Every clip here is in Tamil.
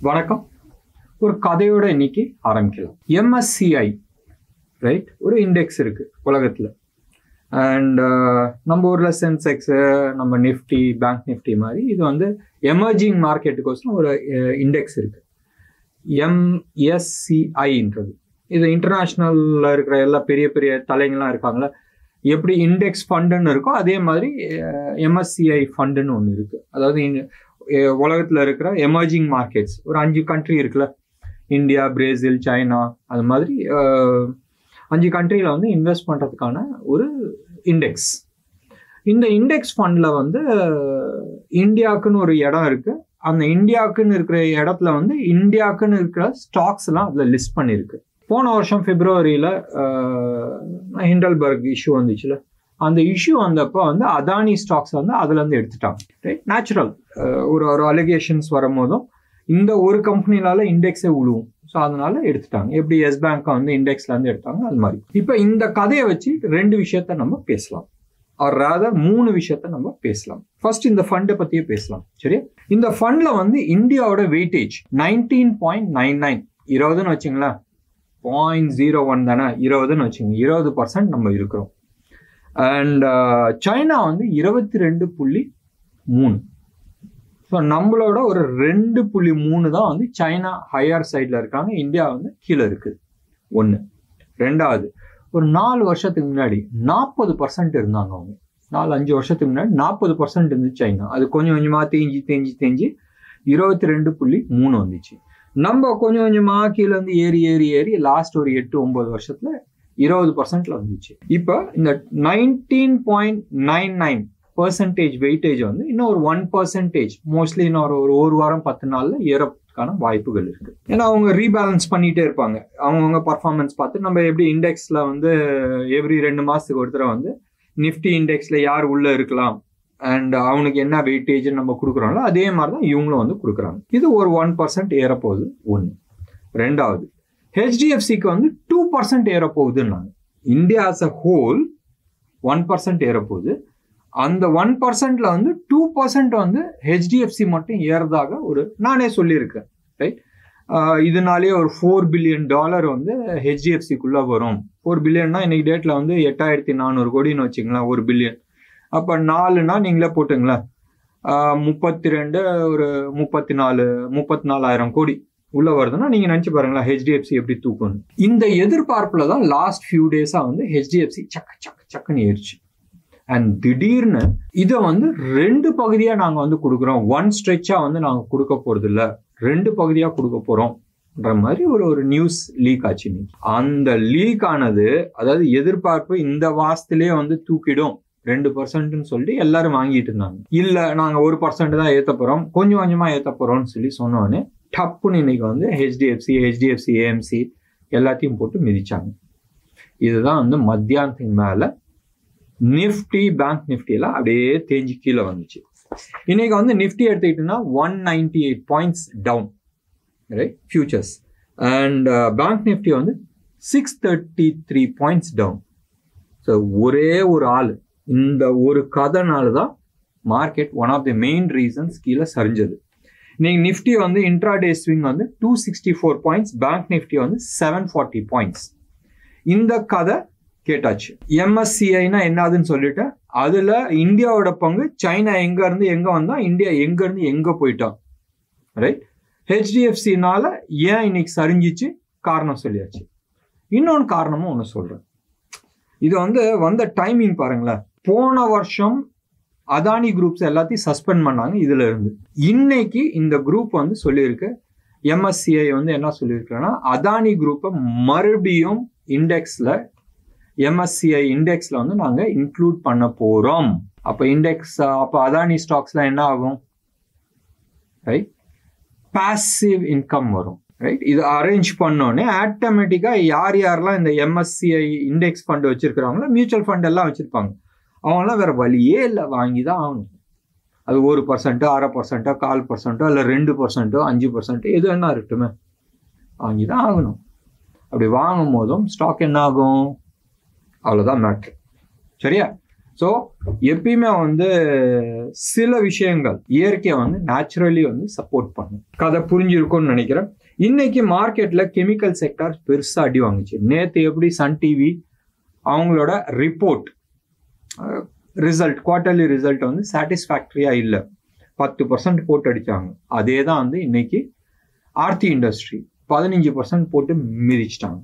வணக்கம். ஒரு கதையோட இன்னைக்கு ஆரம்பிக்கலாம். MSCI ரைட், ஒரு இண்டெக்ஸ் இருக்கு உலகத்துல. அண்ட் நம்ம ஊர்ல சென்செக்ஸ், நம்ம நிஃப்டி, பேங்க் நிஃப்டி மாதிரி இது வந்து எமர்ஜிங் மார்க்கெட்டுக்கோசரம் ஒரு இண்டெக்ஸ் இருக்கு, MSCIன்றது. இது இன்டர்நேஷ்னலில் இருக்கிற எல்லா பெரிய பெரிய தலைங்கள்லாம் இருக்காங்களா, எப்படி இண்டெக்ஸ் ஃபண்டுன்னு இருக்கோ அதே மாதிரி MSCI ஃபண்டுன்னு ஒன்று இருக்குது. அதாவது உலகத்தில் இருக்கிற எமர்ஜிங் மார்க்கெட்ஸ் ஒரு 5 கண்ட்ரி இருக்குல்ல, இந்தியா, பிரேசில், சைனா, அது மாதிரி 5 கண்ட்ரியில் வந்து இன்வெஸ்ட் பண்ணுறதுக்கான ஒரு இண்டெக்ஸ். இந்த இண்டெக்ஸ் ஃபண்டில் வந்து இந்தியாவுக்குன்னு ஒரு இடம் இருக்குது. அந்த இந்தியாவுக்குன்னு இருக்கிற இடத்துல வந்து இந்தியாவுக்குன்னு இருக்கிற ஸ்டாக்ஸ்லாம் அதில் லிஸ்ட் பண்ணியிருக்கு. போன வருஷம் பிப்ரவரியில் ஹிண்டல்பர்க் இஷ்யூ வந்துச்சுல, அந்த இஷ்யூ வந்தப்போ வந்து அதானி ஸ்டாக்ஸ் வந்து அதுலேருந்து எடுத்துட்டாங்க. Right, natural. ஒரு அலிகேஷன்ஸ் வரும்போதும் இந்த ஒரு கம்பெனிலால இண்டெக்ஸே விழுவும், ஸோ அதனால எடுத்துட்டாங்க. எப்படி எஸ் பேங்கை வந்து இண்டெக்ஸ்லேருந்து எடுத்தாங்க அது மாதிரி. இப்போ இந்த கதையை வச்சு 2 விஷயத்த நம்ம பேசலாம், ஆர் ராதர் 3 விஷயத்த நம்ம பேசலாம். ஃபர்ஸ்ட் இந்த ஃபண்டை பற்றியே பேசலாம். சரியா, இந்த ஃபண்டில் வந்து இந்தியாவோட வெயிட்டேஜ் 19.99, 20ன்னு வச்சுங்களேன், 0.01 தானே, 20ன்னு வச்சுங்க, 20% நம்ம இருக்கிறோம். அண்ட் சைனா வந்து 22.3. ஸோ நம்மளோட ஒரு 2.3 தான் வந்து சைனா ஹையர் சைடில் இருக்காங்க, இந்தியா வந்து கீழே இருக்குது. 1. 2வது, ஒரு 4 வருஷத்துக்கு முன்னாடி 40% இருந்தாங்க அவங்க. 4-5 வருஷத்துக்கு முன்னாடி 40% இருந்துச்சு சைனா. அது கொஞ்சம் கொஞ்சமாக தேஞ்சி 22.3 வந்துச்சு. நம்ம கொஞ்சம் கொஞ்சமாக கீழே வந்து ஏறி லாஸ்ட் ஒரு 8-9 வருஷத்துல 20%ல வந்துச்சு. இப்போ இந்த 19.99% வெயிட்டேஜ் வந்து இன்னும் ஒரு 1%, மோஸ்ட்லி இன்னும் ஒரு வாரம் 10 நாள்ல ஏறதுக்கான வாய்ப்புகள் இருக்கு. ஏன்னா அவங்க ரீபேலன்ஸ் பண்ணிட்டே இருப்பாங்க அவங்கவுங்க பர்ஃபார்மன்ஸ் பார்த்து. நம்ம எப்படி இண்டெக்ஸ்ல வந்து எவ்ரி 2 மாசத்துக்கு ஒரு தடவை வந்து நிஃப்டி இண்டெக்ஸ்ல யார் உள்ள இருக்கலாம் அண்ட் அவனுக்கு என்ன வெயிட்டேஜ் நம்ம கொடுக்குறோம்ல, அதே மாதிரி தான் இவங்களும் வந்து கொடுக்குறாங்க. இது ஒரு 1% ஏறப்போகுது. 1. 2வது, HDFCக்கு வந்து 2% ஏறப்போகுதுன்னாங்க. இந்தியா ஆஸ் அ ஹோல் 1% ஏறப்போகுது. அந்த 1%ல வந்து 2% வந்து HDFC மட்டும் ஏறதாக ஒரு நானே சொல்லியிருக்கேன். ரைட், இதனாலே ஒரு $4 பில்லியன் வந்து HDFCக்குள்ள வரும். 4 பில்லியன்னா இன்னைக்கு டேட்ல வந்து 8400 கோடின்னு வச்சுங்களேன், 1 பில்லியன். அப்போ 4னா நீங்களே போட்டுங்களேன், 32, ஒரு 34,000 கோடி உள்ள வருதுன்னா நீங்க நினைச்சு பாருங்களா HDFC எப்படி தூக்கணும். இந்த எதிர்பார்ப்புல தான் லாஸ்ட் ஃபியூ டேஸா வந்து HDFC சக்குன்னு ஏறிச்சு. அண்ட் திடீர்னு இதை வந்து 2 பகுதியா நாங்க வந்து கொடுக்குறோம், 1 ஸ்ட்ரெச்சா வந்து நாங்க கொடுக்க போறது இல்ல, 2 பகுதியா கொடுக்க போறோம்ன்ற மாதிரி ஒரு நியூஸ் லீக் ஆச்சு. அந்த லீக் ஆனது, அதாவது எதிர்பார்ப்பு இந்த வாசத்திலே வந்து தூக்கிடும் 2%ன்னு சொல்லி எல்லாரும் வாங்கிட்டு இருந்தாங்க. இல்ல நாங்க 1% தான் ஏத்த போறோம், கொஞ்சம் கொஞ்சமா ஏத்த போறோம்னு சொல்லி சொன்னோடனே டப்புன்னு இன்னைக்கு வந்து HDFC AMC எல்லாத்தையும் போட்டு மிதிச்சாங்க. இதுதான் வந்து மத்தியானத்துக்கு மேல நிஃப்டி, பேங்க் நிஃப்டி எல்லாம் அப்படியே தேஞ்சி கீழே வந்துச்சு. இன்னைக்கு வந்து நிஃப்டி எடுத்துக்கிட்டோம்னா 198 points down, right, futures. And bank Nifty வந்து 633 பாயிண்ட்ஸ் டவுன். ஸோ ஒரே ஒரு ஆள், இந்த ஒரு கதைனால தான் market one of the main reasons கீழே சரிஞ்சது. இன்னைக்கு நிஃப்டி வந்து இன்ட்ராடே ஸ்விங் வந்து 264 பாயிண்ட்ஸ், பேங்க் நிஃப்டி வந்து 740 பாயிண்ட்ஸ். இந்த கதை கேட்டாச்சு. MSCIனா என்னதுன்னு சொல்லிட்டு, அதுல இந்தியாவோட பங்கு, சைனா எங்க இருந்து எங்க வந்தா, இந்தியா எங்க இருந்து எங்க போயிட்டோம். ரைட், HDFCனால ஏன் இன்னைக்கு சரிஞ்சிச்சு காரணம் சொல்லியாச்சு. இன்னொன்று காரணமும் ஒன்று சொல்றேன். இது வந்து வந்த டைமிங் பாருங்களேன். போன வருஷம் அதானி குரூப்ஸ் எல்லாத்தையும் சஸ்பெண்ட் பண்ணாங்க. இதுல இருந்து இன்னைக்கு இந்த குரூப் வந்து சொல்லியிருக்கு, MSCI வந்து என்ன சொல்லியிருக்குன்னா, அதானி குரூப்பை மறுபடியும் இண்டெக்ஸ்ல, MSCI இண்டெக்ஸ்ல வந்து நாங்க இன்க்ளூட் பண்ண போறோம். அப்ப இண்டெக்ஸ், அப்ப அதானி ஸ்டாக்ஸ்ல என்ன ஆகும், ரைட், பாசிவ் இன்கம் வரும். ரைட், இது அரேஞ்ச் பண்ணோடனே ஆட்டோமேட்டிக்கா யாரெல்லாம் இந்த MSCI இண்டெக்ஸ் ஃபண்ட் வச்சிருக்கிறாங்களோ, மியூச்சுவல் ஃபண்ட் எல்லாம் வச்சிருப்பாங்க, அவங்களாம் வேற வழியே இல்லை, வாங்கி தான் ஆகணும். அது 1%, 1/2%, 1/4%, இல்லை 2%, 5%, எது என்ன இருக்கட்டுமே, வாங்கி தான் ஆகணும். அப்படி வாங்கும் போதும் ஸ்டாக் என்ன ஆகும், அவ்வளோதான் மேட்ரு. சரியா? ஸோ எப்பயுமே வந்து சில விஷயங்கள் இயற்கையை வந்து நேச்சுரலி வந்து சப்போர்ட் பண்ணும். கதை புரிஞ்சிருக்கும்னு நினைக்கிறேன். இன்னைக்கு மார்க்கெட்ல கெமிக்கல் செக்டார் பெருசா அடி வாங்குச்சு. நேற்று எப்படி சன் டிவி அவங்களோட ரிப்போர்ட் ரிசல்ட் குவார்டர்லி ரிசல்ட் வந்து சாட்டிஸ்ஃபேக்டரியா இல்லை, 10% போட்டு அடிச்சாங்க. அதே தான் வந்து இன்னைக்கு ஆர்த்தி இண்டஸ்ட்ரி 15% போட்டு மிதிச்சிட்டாங்க.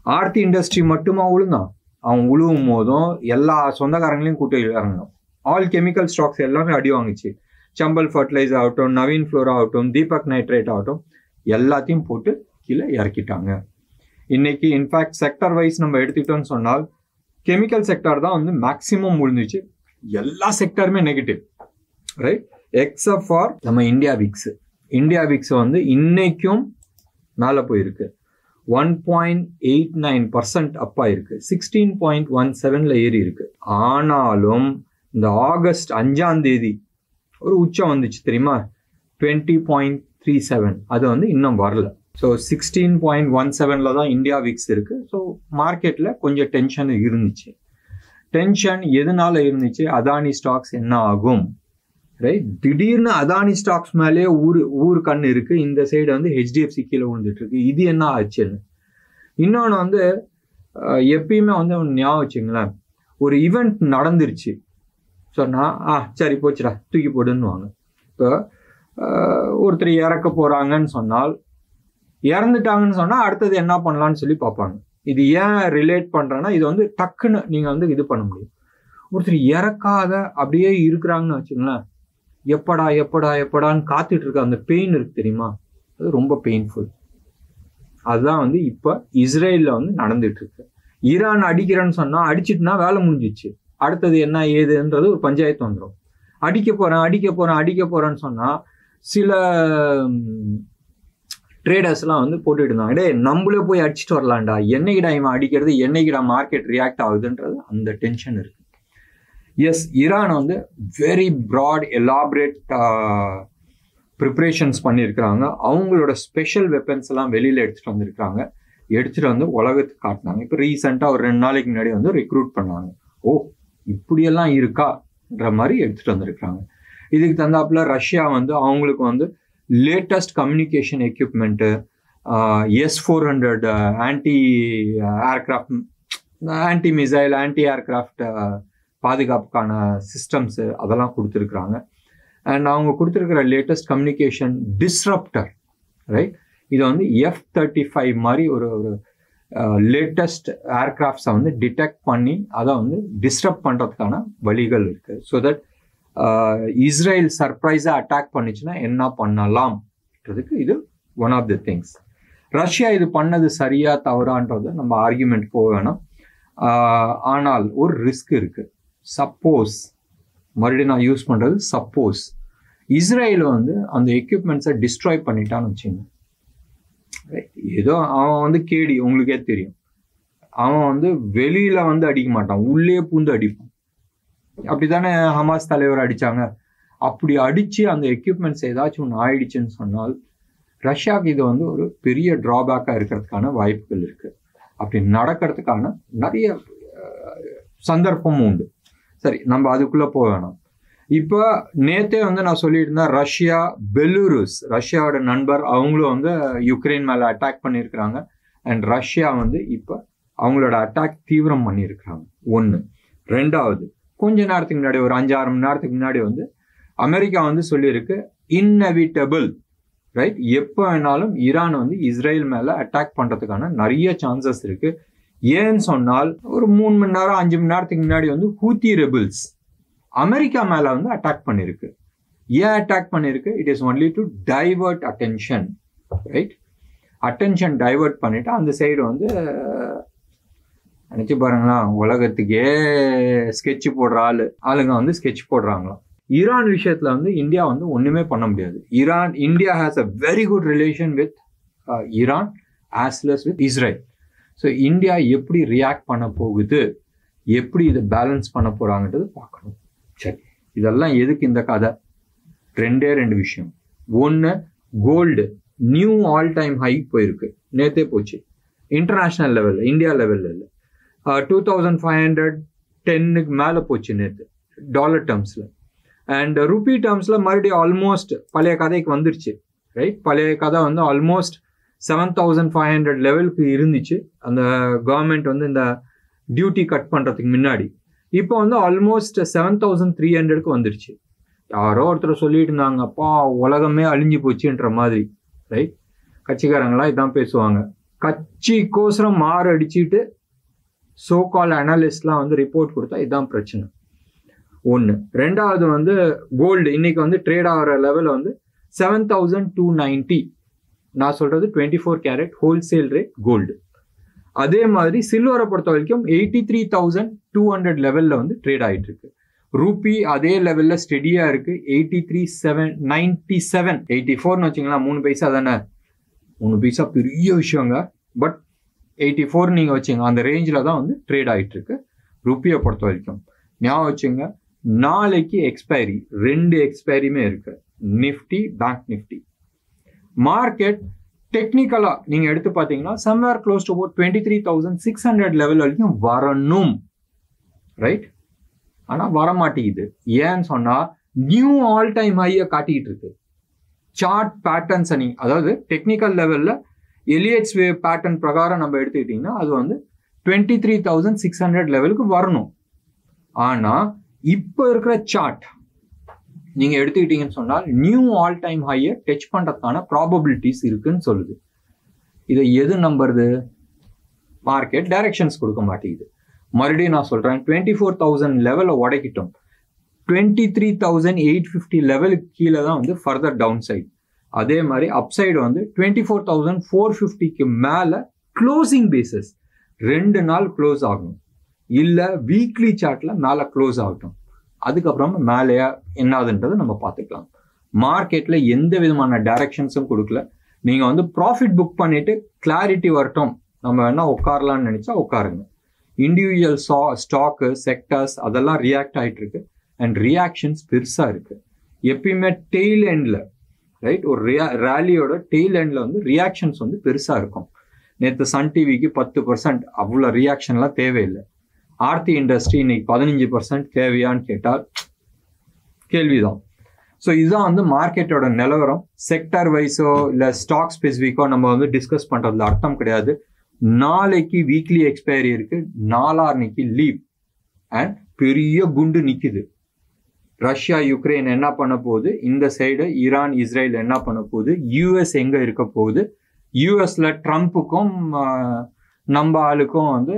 ஆர்த்தி இண்டஸ்ட்ரி மட்டுமா உழுந்தான்? அவன் உழுவும் போதும் எல்லா சொந்தக்காரங்களையும் கூட்டு இறங்கணும். ஆல் கெமிக்கல் ஸ்டாக்ஸ் எல்லாமே அடி வாங்குச்சு. சம்பல் ஃபர்டிலைசர் ஆகட்டும், நவீன் ஃப்ளோரா ஆகட்டும், தீபக் நைட்ரேட் ஆகட்டும், எல்லாத்தையும் போட்டு கீழே இறக்கிட்டாங்க. இன்னைக்கு இன்ஃபேக்ட் செக்டர் வைஸ் நம்ம எடுத்துக்கிட்டோம்னு சொன்னால் கெமிக்கல் செக்டார் தான் வந்து மேக்சிமம் விழுந்துச்சு. எல்லா செக்டருமே நெகட்டிவ், ரைட், எக்ஸப்ட் ஃபார் நம்ம இந்தியா விக்ஸ். இந்தியா விக்ஸ் வந்து இன்னைக்கும் மேலே போயிருக்கு. 1.89% அப் ஆயிருக்கு. 16.17 ஏறி இருக்கு. ஆனாலும் இந்த ஆகஸ்ட் 5ஆம் தேதி ஒரு உச்சம் வந்துச்சு தெரியுமா, 20.37. அது வந்து இன்னும் வரல. ஸோ 16.17 தான் இந்தியா விக்ஸ் இருக்கு. ஸோ மார்க்கெட்ல கொஞ்சம் டென்ஷன் இருந்துச்சு. டென்ஷன் எதனால இருந்துச்சு? அதானி ஸ்டாக்ஸ் என்ன ஆகும், ரைட்? திடீர்னு அதானி ஸ்டாக்ஸ் மேலே ஊர் கண் இருக்கு. இந்த சைடு வந்து ஹெச்டிஎஃப்சி கீழே விழுந்துட்டு இருக்கு. இது என்ன ஆச்சுன்னு. இன்னொன்று வந்து எப்பயுமே வந்து ஞாபகம் வச்சுங்களேன், ஒரு ஈவெண்ட் நடந்துருச்சு சொன்னா சரி போச்சுடா தூக்கி போடுன்னுவாங்க. இப்போ ஒருத்தர் இறக்க போறாங்கன்னு சொன்னால், இறந்துட்டாங்கன்னு சொன்னா அடுத்தது என்ன பண்ணலான்னு சொல்லி பார்ப்பாங்க. இது ஏன் ரிலேட் பண்றேன்னா, இது வந்து டக்குன்னு நீங்க வந்து இது பண்ண முடியும். ஒருத்தர் இறக்காத அப்படியே இருக்கிறாங்கன்னு வச்சுங்களேன், எப்படா எப்படா எப்படான்னு காத்துட்டு இருக்க அந்த பெயின் இருக்கு தெரியுமா, அது ரொம்ப பெயின்ஃபுல். அதுதான் வந்து இப்ப இஸ்ரேல்ல வந்து நடந்துட்டு இருக்கு. ஈரான் அடிக்கிறேன்னு சொன்னா அடிச்சிட்டுனா வேலை முடிஞ்சிச்சு. அடுத்தது என்ன ஏதுன்றது ஒரு பஞ்சாயத்து வந்துடும். அடிக்க போறேன்னு சொன்னா சில ட்ரேடர்ஸ்லாம் வந்து போட்டுட்டு இருந்தாங்க, டே நம்மளே போய் அடிச்சுட்டு வரலாம்டா, என்னைக்கிடா இவன் அடிக்கிறது, என்னைக்கிடா மார்க்கெட் ரியாக்ட் ஆகுதுன்றது அந்த டென்ஷன் இருக்கு. எஸ், ஈரான் வந்து வெரி ப்ராட் எலாபரேட் ப்ரிப்ரேஷன்ஸ் பண்ணியிருக்கிறாங்க. அவங்களோட ஸ்பெஷல் வெப்பன்ஸ் எல்லாம் வெளியில் எடுத்துகிட்டு வந்திருக்கிறாங்க. எடுத்துகிட்டு வந்து உலகத்துக்கு காட்டினாங்க. இப்போ ரீசெண்டாக ஒரு 2 நாளைக்கு முன்னாடி வந்து ரெக்ரூட் பண்ணாங்க. ஓ இப்படியெல்லாம் இருக்கான்ற மாதிரி எடுத்துகிட்டு வந்திருக்கிறாங்க. இதுக்கு தந்தாப்புல ரஷ்யா வந்து அவங்களுக்கு வந்து latest communication equipment, S-400 anti aircraft, anti missile, anti aircraft பாதுகாப்புக்கான சிஸ்டம்ஸு அதெல்லாம் கொடுத்துருக்குறாங்க. அண்ட் அவங்க கொடுத்துருக்கிற லேட்டஸ்ட் கம்யூனிகேஷன் டிஸ்ரப்டர், ரைட், இது வந்து F-35 மாதிரி ஒரு லேட்டஸ்ட் ஏர்கிராஃப்ட்ஸை வந்து டிடெக்ட் பண்ணி அதை வந்து டிஸ்ரப்ட் பண்ணுறதுக்கான வழிகள் இருக்குது. ஸோ தட் இஸ்ரேல் சர்ப்ரைஸாக அட்டாக் பண்ணிச்சுன்னா என்ன பண்ணலாம்ன்றதுக்கு இது one of the things. Russia இது பண்ணது சரியா தவறான்றது நம்ம ஆர்கியூமெண்ட் போக வேணாம். ஆனால் ஒரு ரிஸ்க் இருக்கு. சப்போஸ், மறுபடியும் நான் யூஸ் பண்றது சப்போஸ், இஸ்ரேல் வந்து அந்த எக்யூப்மெண்ட்ஸை டிஸ்ட்ராய் பண்ணிட்டான்னு வச்சுங்க. ஏதோ அவன் வந்து கேடி, உங்களுக்கே தெரியும், அவன் வந்து வெளியில வந்து அடிக்க மாட்டான், உள்ளே பூந்து அடிப்பான். அப்படித்தானே ஹமாஸ் தலைவர் அடிச்சாங்க. அப்படி அடிச்சு அந்த எக்யூப்மெண்ட்ஸ் ஏதாச்சும் ஒன்று ஆயிடுச்சுன்னு சொன்னால் ரஷ்யாவுக்கு இது வந்து ஒரு பெரிய டிராபேக்காக இருக்கிறதுக்கான வாய்ப்புகள் இருக்கு. அப்படி நடக்கிறதுக்கான நிறைய சந்தர்ப்பமும் உண்டு. சரி, நம்ம அதுக்குள்ள போக வேணாம். இப்போ நேத்தே வந்து நான் சொல்லிட்டு இருந்தேன், ரஷ்யா, பெலூருஸ், ரஷ்யாவோட நண்பர், அவங்களும் வந்து யுக்ரைன் மேல அட்டாக் பண்ணியிருக்கிறாங்க. அண்ட் ரஷ்யா வந்து இப்போ அவங்களோட அட்டாக் தீவிரம் பண்ணியிருக்கிறாங்க. ஒன்று. ரெண்டாவது, கொஞ்ச நேரத்துக்கு முன்னாடி, ஒரு 5-6 மணி நேரத்துக்கு முன்னாடி வந்து அமெரிக்கா வந்து சொல்லியிருக்கு, இன்எவிட்டபிள், ரைட், எப்போ வேணாலும் ஈரான் வந்து இஸ்ரேல் மேல அட்டாக் பண்றதுக்கான நிறைய சான்சஸ் இருக்கு. ஏன்னு சொன்னால், ஒரு 3 மணி நேரம் 5 மணி நேரத்துக்கு முன்னாடி வந்து ஹூத்தி ரெபிள்ஸ் அமெரிக்கா மேல வந்து அட்டாக் பண்ணிருக்கு. ஏன் அட்டாக் பண்ணிருக்கு? It is only to divert attention, right, attention divert பண்ணிட்டு அந்த சைடு வந்து நினைச்சு பாருங்களா, உலகத்துக்கே ஸ்கெட்ச் போடுற ஆளுங்க வந்து ஸ்கெட்ச் போடுறாங்களாம். ஈரான் விஷயத்துல வந்து இந்தியா வந்து ஒண்ணுமே பண்ண முடியாது. India has a very good relation with Iran as well us with Israel. So India எப்படி ரியாக்ட் பண்ண போகுது, எப்படி இதை பேலன்ஸ் பண்ண போறாங்கன்றது பார்க்கணும். சரி, இதெல்லாம் எதுக்கு இந்த கதை? 2 விஷயம். ஒன்று, gold new all time high போயிருக்கு, நேத்தே போச்சு. இன்டர்நேஷனல் லெவலில், இந்தியா லெவலில் இல்லை. 2510 10க்கு மேலே போச்சு நேற்று டாலர் டேர்ம்ஸில். அண்ட் ருபி டேர்ம்ஸில் மறுபடியும் ஆல்மோஸ்ட் பழைய கதைக்கு வந்துருச்சு, ரைட்? பழைய கதை வந்து ஆல்மோஸ்ட் 7,500 லெவலுக்கு இருந்துச்சு அந்த கவர்மெண்ட் வந்து இந்த டியூட்டி கட் பண்ணுறதுக்கு முன்னாடி. இப்போ வந்து ஆல்மோஸ்ட் 7,300க்கு வந்துருச்சு. யாரோ ஒருத்தர் சொல்லிட்டு இருந்தாங்க, அப்பா உலகமே அழிஞ்சு போச்சுன்ற மாதிரி, ரைட்? கட்சிக்காரங்களாம் இதான் பேசுவாங்க. கட்சிக்கோசரம் மாறு அடிச்சுட்டு சோகால் அனலிஸ்ட்லாம் வந்து ரிப்போர்ட் கொடுத்தா இதுதான் பிரச்சனை. ஒன்று. ரெண்டாவது வந்து கோல்டு இன்னைக்கு வந்து ட்ரேட் ஆகிற லெவலில் வந்து 7,290. நான் சொல்றது 24 கேரட் ஹோல்சேல் ரேட் கோல்டு. அதே மாதிரி சில்வரை பொறுத்த வரைக்கும் 83,200 லெவலில் வந்து ட்ரேட் ஆகிட்டு இருக்கு. ரூபி அதே லெவலில் ஸ்டெடியாக இருக்கு, 83,797. 84ன்னு வச்சுங்களா, 3 பைசா தானே. 3 பைசா பெரிய விஷயங்க. பட் 84 நீங்கள் வச்சுங்க, அந்த ரேஞ்சில் தான் வந்து ட்ரேட் ஆகிட்டு இருக்கு ரூபியை பொறுத்த வரைக்கும். ஞாபகம் வச்சுங்க, நாளைக்கு எக்ஸ்பைரி, 2 எக்ஸ்பைரியுமே இருக்கு, நிஃப்டி பேங்க் நிஃப்டி. மார்க்கெட் டெக்னிக்கலா நீங்க எடுத்து பார்த்தீங்கன்னா somewhere close to about 23,600 level வரைக்கும் வரணும், ரைட்? ஆனால் வரமாட்டேங்குது. ஏன்னு சொன்னா நியூ ஆல் டைம் ஹையை காட்டிக்கிட்டு இருக்கு. சார்ட் பேட்டர்ன்ஸ் நீ அதாவது டெக்னிக்கல் லெவலில் எலியட்ஸ் வேவ் பேட்டர்ன் பிரகாரம் நம்ம எடுத்துக்கிட்டிங்கன்னா அது வந்து 23,600 லெவலுக்கு வரணும். ஆனால் இப்போ இருக்கிற சார்ட் நீங்க எடுத்துக்கிட்டீங்கன்னு சொன்னால் நியூ ஆல் டைம் ஹையை டச் பண்றதுக்கான ப்ராபபிலிட்டிஸ் இருக்குன்னு சொல்லுது. இதை எது நம்புறது? மார்க்கெட் டைரக்ஷன்ஸ் கொடுக்க மாட்டேங்குது. மறுபடியும் நான் சொல்றேன், 24,000 லெவலை உடைக்கிட்டோம். 23,850 லெவலுக்கு கீழே தான் வந்து ஃபர்தர் டவுன் சைடு. அதே மாதிரி அப் சைடு வந்து 24,450க்கு மேலே க்ளோசிங் பேசிஸ் 2 நாள் க்ளோஸ் ஆகணும், இல்லை வீக்லி சார்ட்ல மேலே க்ளோஸ் ஆகட்டும். அதுக்கப்புறம் மேலேயா என்னதுன்றதை நம்ம பார்த்துக்கலாம். மார்க்கெட்ல எந்த விதமான டைரக்ஷன்ஸும் கொடுக்கல. நீங்க வந்து ப்ராஃபிட் புக் பண்ணிட்டு கிளாரிட்டி வரட்டும் நம்ம வேணா உட்காரலாம்னு நினைச்சா உட்காருங்க. இண்டிவிஜுவல் ஸ்டாக்கு செக்டர்ஸ் அதெல்லாம் ரியாக்ட் ஆகிட்டு இருக்கு அண்ட் ரியாக்ஷன்ஸ் பெருசா இருக்கு. எப்பயுமே டெய்ல் எண்ட்ல, ரைட், ஒரு ரேலியோட டெய்ல் எண்ட்ல வந்து ரியாக்ஷன்ஸ் வந்து பெருசா இருக்கும். நேற்று சன் டிவிக்கு 10% அவ்வளோ ரியாக்ஷன்லாம் தேவையில்லை. ஆர்த்தி இண்டஸ்ட்ரி இன்னைக்கு 15% தேவையான்னு கேட்டால் கேள்விதான். ஸோ இதுதான் வந்து மார்க்கெட்டோட நிலவரம். செக்டர் வைஸோ இல்லை ஸ்டாக் ஸ்பெசிஃபிக்கோ நம்ம வந்து டிஸ்கஸ் பண்ணுறதுல அர்த்தம் கிடையாது. நாளைக்கு வீக்லி எக்ஸ்பைரி இருக்கு, நாளான்னைக்கு லீவ் அண்ட் பெரிய குண்டு நிற்குது. ரஷ்யா யுக்ரைன் என்ன பண்ண போகுது, இந்த சைடு ஈரான் இஸ்ரேல் என்ன பண்ண போகுது, யூஎஸ் எங்க இருக்க போகுது, யூஎஸ்ல ட்ரம்ப்புக்கும் நம்ம ஆளுக்கும் வந்து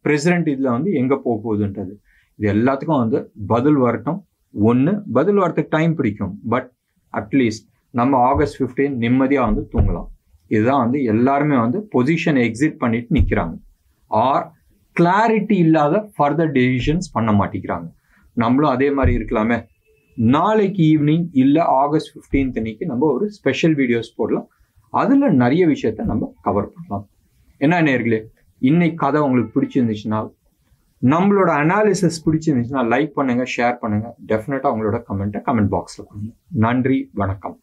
பிரசிடென்ட் இதில் வந்து எங்கே போக போகுதுன்றது இது எல்லாத்துக்கும் வந்து பதில் வரட்டும். ஒன்று பதில் வரத்துக்கு டைம் பிடிக்கும், பட் அட்லீஸ்ட் நம்ம ஆகஸ்ட் 15 நிம்மதியாக வந்து தூங்கலாம். இதுதான் வந்து எல்லாருமே வந்து பொசிஷன் எக்ஸிட் பண்ணிட்டு நிற்கிறாங்க, ஆர் கிளாரிட்டி இல்லாத ஃபர்தர் டெசிஷன்ஸ் பண்ண மாட்டேங்கிறாங்க. நம்மளும் அதே மாதிரி இருக்கலாமே. நாளைக்கு ஈவினிங் இல்லை ஆகஸ்ட் 15 அன்னைக்கு நம்ம ஒரு ஸ்பெஷல் வீடியோஸ் போடலாம். அதில் நிறைய விஷயத்த நம்ம கவர் பண்ணலாம். என்ன நேயர்களே, இன்னைக்கு கதை உங்களுக்கு பிடிச்சிருந்துச்சுன்னா, நம்மளோட அனாலிசிஸ் பிடிச்சிருந்துச்சுன்னா லைக் பண்ணுங்க, ஷேர் பண்ணுங்க. டெஃபினட்டா உங்களோட கமெண்ட் பாக்ஸ்ல பண்ணுங்க. நன்றி, வணக்கம்.